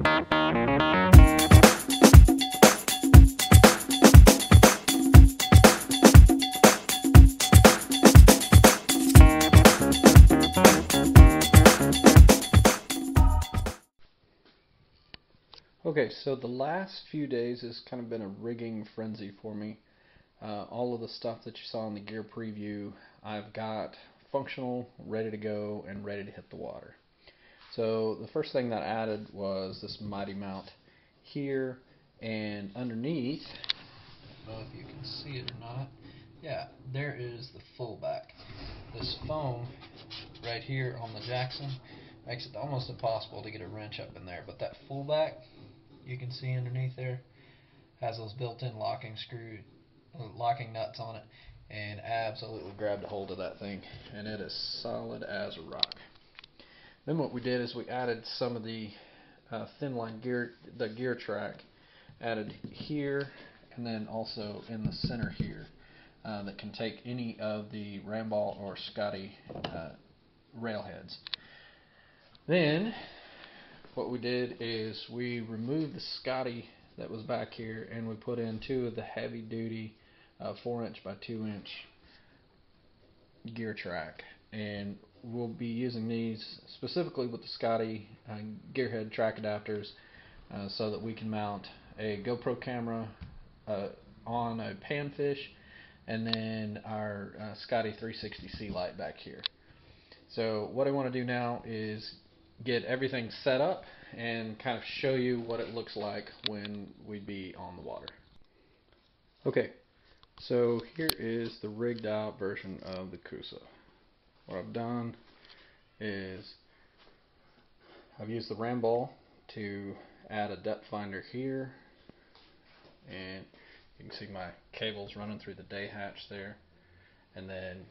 Okay, so the last few days has kind of been a rigging frenzy for me. All of the stuff that you saw in the gear preview, I've got functional, ready to go, and ready to hit the water. So the first thing that I added was this mighty mount here, and underneath, I don't know if you can see it or not, yeah, there is the fullback. This foam right here on the Jackson makes it almost impossible to get a wrench up in there, but that fullback, you can see underneath there, has those built-in locking nuts on it, and absolutely grabbed a hold of that thing, and it is solid as a rock. Then what we did is we added some of the thin line gear, the gear track, added here, and then also in the center here, that can take any of the Ramball or Scotty railheads. Then what we did is we removed the Scotty that was back here, and we put in two of the heavy duty 4" by 2" gear track, and we'll be using these specifically with the Scotty gearhead track adapters, so that we can mount a GoPro camera on a PanFish, and then our Scotty 360C light back here. So what I want to do now is get everything set up and kind of show you what it looks like when we'd be on the water. Okay, so here is the rigged out version of the Kusa. What I've done is I've used the Ramball to add a depth finder here, and you can see my cables running through the day hatch there, and then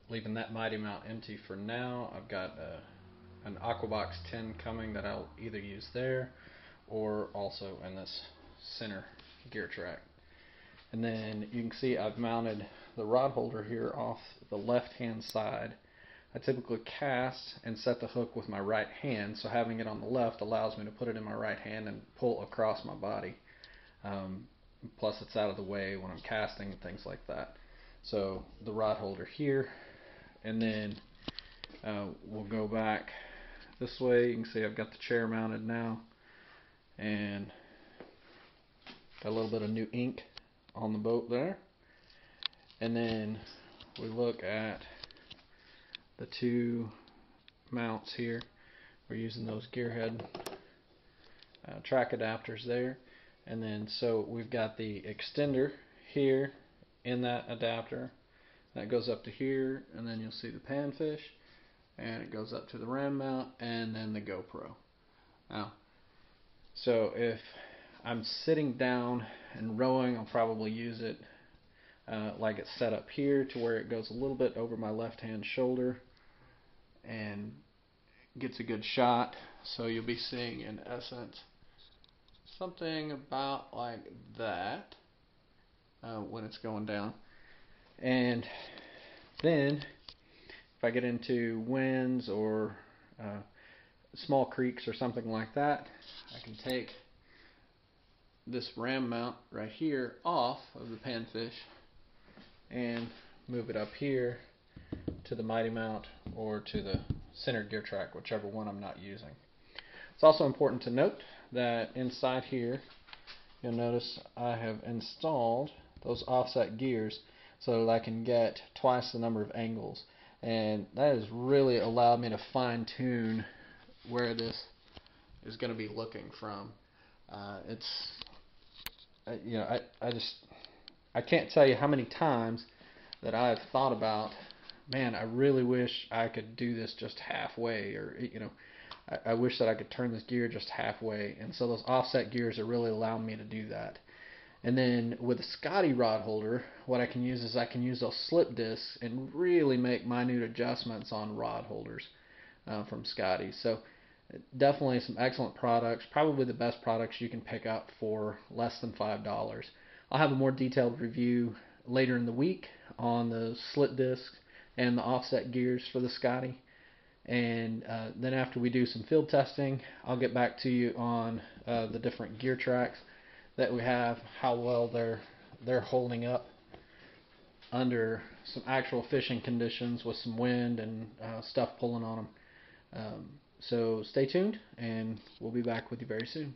leaving that mighty mount empty for now. I've got an Aquabox 10 coming that I'll either use there or also in this center gear track. And then you can see I've mounted the rod holder here off the left hand side. I typically cast and set the hook with my right hand, so having it on the left allows me to put it in my right hand and pull across my body. Plus it's out of the way when I'm casting and things like that. So the rod holder here, and then we'll go back this way. You can see I've got the chair mounted now, and got a little bit of new ink on the boat there. And then we look at the two mounts here. We're using those gearhead track adapters there, and then so we've got the extender here in that adapter that goes up to here, and then you'll see the PanFish, and it goes up to the ram mount, and then the GoPro. Now, so if I'm sitting down and rowing, I'll probably use it like it's set up here, to where it goes a little bit over my left hand shoulder and gets a good shot. So you'll be seeing, in essence, something about like that when it's going down. And then if I get into winds or small creeks or something like that, I can take this ram mount right here off of the PanFish and move it up here to the mighty mount or to the center gear track, whichever one I'm not using. It's also important to note that inside here, you'll notice I have installed those offset gears so that I can get twice the number of angles, and that has really allowed me to fine-tune where this is going to be looking from. I can't tell you how many times that I've thought about, man, I really wish I could do this just halfway, or I wish that I could turn this gear just halfway. And so those offset gears are really allowing me to do that. And then with the Scotty rod holder, what I can use is I can use those slip discs and really make minute adjustments on rod holders from Scotty. So definitely some excellent products, probably the best products you can pick up for less than $5. I'll have a more detailed review later in the week on the slip discs and the offset gears for the Scotty. And then after we do some field testing, I'll get back to you on the different gear tracks that we have, how well they're holding up under some actual fishing conditions with some wind and stuff pulling on them. So stay tuned, and we'll be back with you very soon.